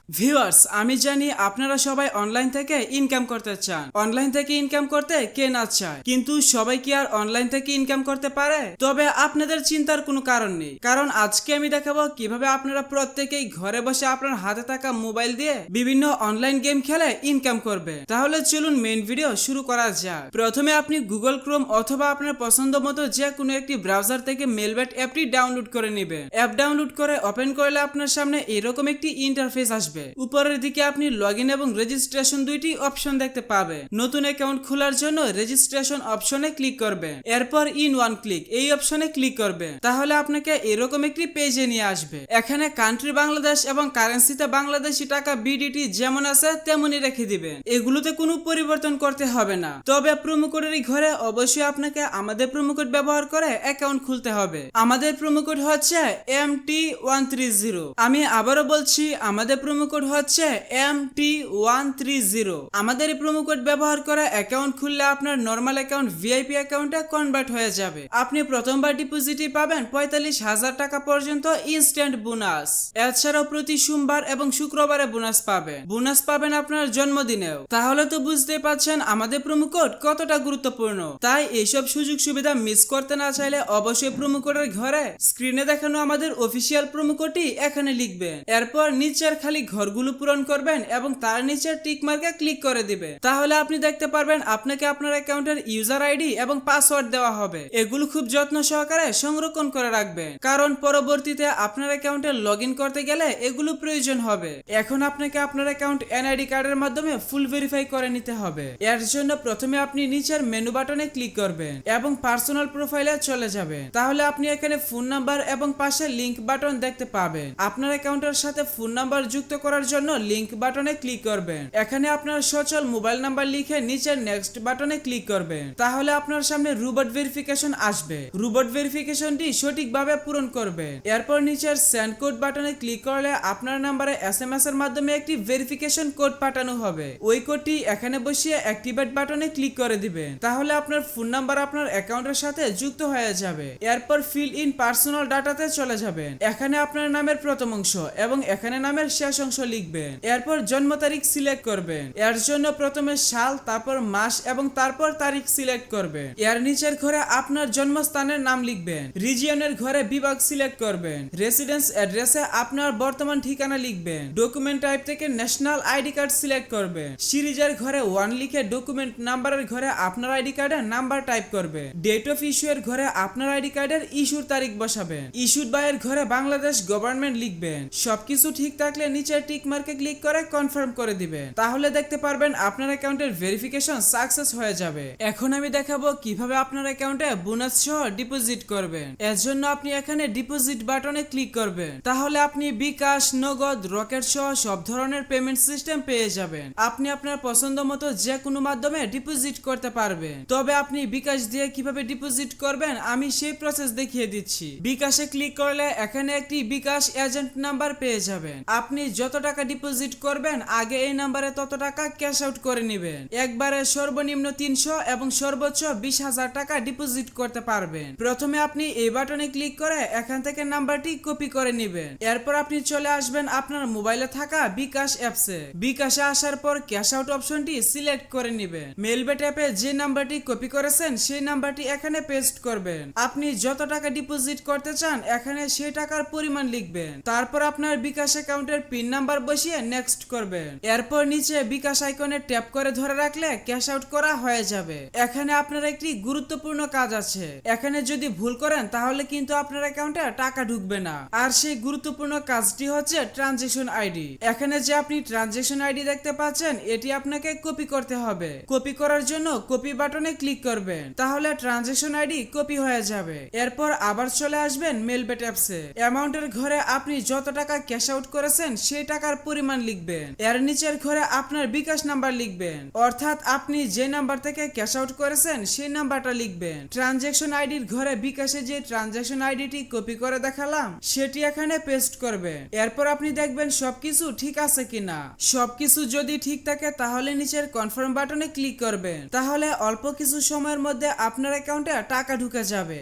Viewers, আমি জানি আপনারা সবাই অনলাইন থেকে ইনকাম করতে চান। অনলাইন থেকে ইনকাম করতে কে না চায়, কিন্তু সবাই কি আর অনলাইন থেকে ইনকাম করতে পারে? তবে আপনাদের চিন্তার কোনো কারণ নেই, কারণ আজকে আমি দেখাবো কিভাবে আপনারা প্রত্যেকেই ঘরে বসে আপনার হাতে থাকা মোবাইল দিয়ে বিভিন্ন অনলাইন গেম খেলে ইনকাম করবে। তাহলে চলুন মেইন ভিডিও শুরু করা যাক। প্রথমে আপনি গুগল ক্রোম অথবা আপনার পছন্দ মতো যে কোনো একটি ব্রাউজার থেকে মেলবেট অ্যাপটি ডাউনলোড করে নেবেন। অ্যাপ ডাউনলোড করে ওপেন করলে আপনার সামনে এরকম একটি ইন্টারফেস আসবে। উপরের দিকে আপনি লগইন এবং রেজিস্ট্রেশন দুইটি অপশন দেখতে পাবেন। নতুন অ্যাকাউন্ট খোলার জন্য রেজিস্ট্রেশন অপশনে ক্লিক করবেন, এরপর ইন ওয়ান ক্লিক এই অপশনে ক্লিক করবেন। তাহলে আপনাকে এরকম একটি পেজে নিয়ে আসবে। এখানে কান্ট্রি বাংলাদেশ এবং কারেন্সিতে বাংলাদেশি টাকা বিডিটি যেমন আছে তেমনই রেখে দিবেন। এগুলোতে কোনো পরিবর্তন করতে হবে না। তবে প্রোমো কোডের ঘরে অবশ্যই আপনাকে আমাদের প্রোমো কোড ব্যবহার করে অ্যাকাউন্ট খুলতে হবে। আমাদের প্রোমো কোড হচ্ছে MT130। আমি আবারও বলছি, আমাদের প্রোমো কোড হচ্ছে MT130। আমাদের এই প্রোমো কোড ব্যবহার করে অ্যাকাউন্ট খুললে আপনার নরমাল অ্যাকাউন্ট ভিআইপি অ্যাকাউন্টে কনভার্ট হয়ে যাবে। আপনি প্রথমবার ডিপোজিটই পাবেন 45,000 টাকা পর্যন্ত ইনস্ট্যান্ট বোনাস। এছাড়াও প্রতি সোমবার এবং শুক্রবারে বোনাস পাবেন। বোনাস পাবেন আপনার জন্মদিনেও। তাহলে তো বুঝতেই পাচ্ছেন আমাদের প্রোমো কোড কতটা গুরুত্বপূর্ণ। তাই এইসব সুযোগ সুবিধা মিস করতে না চাইলে অবশ্যই প্রোমো কোডের ঘরে স্ক্রিনে দেখানো আমাদের অফিসিয়াল প্রোমো কোডটি এখানে লিখবেন। এরপর নিচের খালি ঘরগুলো পূরণ করবেন এবং তার নিচের টিক মার্কে ক্লিক করে দিবেন। তাহলে আপনি দেখতে পারবেন আপনাকে আপনার অ্যাকাউন্টের ইউজার আইডি এবং পাসওয়ার্ড দেওয়া হবে। এগুলো খুব যত্ন সহকারে সংরক্ষণ করে রাখবেন, কারণ পরবর্তীতে আপনার অ্যাকাউন্টে লগইন করতে গেলে এগুলো প্রয়োজন হবে। এখন আপনাকে আপনার অ্যাকাউন্ট এনআইডি কার্ডের মাধ্যমে ফুল ভেরিফাই করে নিতে হবে। এর জন্য প্রথমে আপনি নিচের মেনু বাটনে ক্লিক করবেন এবং পার্সোনাল প্রোফাইলে চলে যাবেন। তাহলে আপনি এখানে ফোন নাম্বার এবং পাশে লিংক বাটন দেখতে পাবেন। আপনার অ্যাকাউন্টের সাথে ফোন নাম্বার যুক্ত করার জন্য লিংক বাটনে ক্লিক করবেন। এখানে আপনার সচল মোবাইল নাম্বার লিখে নিচের নেক্সট বাটনে ক্লিক করবেন। তাহলে আপনার সামনে রোবট ভেরিফিকেশন আসবে। রোবট ভেরিফিকেশনটি সঠিকভাবে পূরণ করবেন। এরপর নিচের সেন্ড কোড বাটনে ক্লিক করলে আপনার নাম্বারে এসএমএস এর মাধ্যমে একটি ভেরিফিকেশন কোড পাঠানো হবে। ওই কোডটি এখানে বসিয়ে অ্যাক্টিভেট বাটনে ক্লিক করে দিবেন। তাহলে আপনার ফোন নাম্বার আপনার অ্যাকাউন্টের সাথে যুক্ত হয়ে যাবে। এরপর ফিল ইন পার্সোনাল ডাটাতে চলে যাবেন। এখানে আপনার নামের প্রথম অংশ এবং এখানে নামের শেষ অংশ লিখবেন। এরপর জন্ম তারিখ সিলেক্ট করবেন। এর জন্য প্রথমে সাল, তারপর মাস এবং তারপর তারিখ সিলেক্ট করবেন। এর নিচের ঘরে আপনার জন্মস্থানের নাম লিখবেন। রিজিয়নের ঘরে বিভাগ সিলেক্ট করবেন। রেসিডেন্স অ্যাড্রেসে আপনার বর্তমান ঠিকানা লিখবেন। ডকুমেন্ট টাইপ থেকে ন্যাশনাল আইডি কার্ড সিলেক্ট করবেন। সিরিজের ঘরে 1 লিখে ডকুমেন্ট নাম্বারের ঘরে আপনার আইডি কার্ডের নাম্বার টাইপ করবে। ডেট অফ ইস্যু এর ঘরে আপনার আইডি কার্ডের ইস্যুর তারিখ বসাবেন। ইস্যুড বাই এর ঘরে বাংলাদেশ গভর্নমেন্ট লিখবেন। সবকিছু ঠিক থাকলে নিচের টিক মার্কে ক্লিক করে কনফার্ম করে দিবেন। তাহলে দেখতে পারবেন আপনার অ্যাকাউন্টের ভেরিফিকেশন সাকসেস হয়ে যাবে। এখন আমি দেখাবো কিভাবে আপনার অ্যাকাউন্টে বোনাস সহ ডিপোজিট করবেন। এর জন্য আপনি এখানে ডিপোজিট বাটনে ক্লিক করবেন। তাহলে আপনি বিকাশ, নগদ, রকেট সহ সব ধরনের পেমেন্ট সিস্টেম পেয়ে যাবেন। আপনি আপনার পছন্দ মতো যে কোনো মাধ্যমে ডিপোজিট করতে পারবেন। তবে আপনি বিকাশ দিয়ে কিভাবে ডিপোজিট করবেন আমি সেই প্রসেস দেখিয়ে দিচ্ছি। বিকাশে ক্লিক করলে এখানে একটি বিকাশ এজেন্ট নাম্বার পেয়ে যাবেন। আপনি যত টাকা ডিপোজিট করবেন আগে এই নাম্বারে তত টাকা ক্যাশ আউট করে নেবেন। একবারে সর্বনিম্ন 300 এবং সর্বোচ্চ 20,000 টাকা ডিপোজিট করতে পারবেন। প্রথমে আপনি এই বাটনে ক্লিক করে এখান থেকে নাম্বারটি কপি করে নেবেন। এরপর আপনি চলে আসবেন আপনার মোবাইলে থাকা বিকাশ অ্যাপসে। বিকাশে আসার পর ক্যাশ আউট অপশনটি সিলেক্ট করে নেবেন। মেলবেট অ্যাপে যে নাম্বারটি কপি করেছেন সেই নাম্বারটি এখানে পেস্ট করবেন। আপনি যত টাকা ডিপোজিট করতে চান এখানে সেই টাকার পরিমাণ লিখবেন। তারপর আপনার বিকাশ অ্যাকাউন্টের পিন নাম্বার বসিয়ে নেক্সট করবেন। এরপর নিচে বিকাশ আইকনে ট্যাপ করে ধরে রাখলে ক্যাশ আউট করা হয়ে যাবে। এখানে আপনার একটি গুরুত্বপূর্ণ কাজ আছে। এখানে যদি ভুল করেন তাহলে কিন্তু আপনার অ্যাকাউন্টে টাকা ঢুকবে না। আর সেই গুরুত্বপূর্ণ কাজটি হচ্ছে ট্রানজেকশন আইডি। এখানে যে আপনি ট্রানজেকশন আইডি দেখতে পাচ্ছেন এটি আপনাকে কপি করতে হবে। কপি করার জন্য কপি বাটনে ক্লিক করবেন। তাহলে ট্রানজেকশন আইডি কপি হয়ে যাবে। এরপর আবার চলে আসবেন মেলবেট অ্যাপসে। অ্যামাউন্টের ঘরে আপনি যত টাকা ক্যাশ আউট করেছেন সেই টাকার পরিমাণ লিখবেন। এর নিচের ঘরে আপনার বিকাশ নাম্বার লিখবেন, অর্থাৎ আপনি যে নাম্বার থেকে ক্যাশ আউট করেছেন সেই নাম্বারটা লিখবেন। ট্রানজেকশন আইডির ঘরে বিকাশে যে ট্রানজেকশন আইডিটি কপি করে দেখালাম সেটি এখানে পেস্ট করবেন। এরপর আপনি দেখবেন সবকিছু ঠিক আছে কিনা। সবকিছু যদি ঠিক থাকে তাহলে নিচের কনফার্ম বাটনে ক্লিক করবেন। তাহলে অল্প কিছু সময়ের মধ্যে আপনার অ্যাকাউন্টে টাকা ঢুকে যাবে।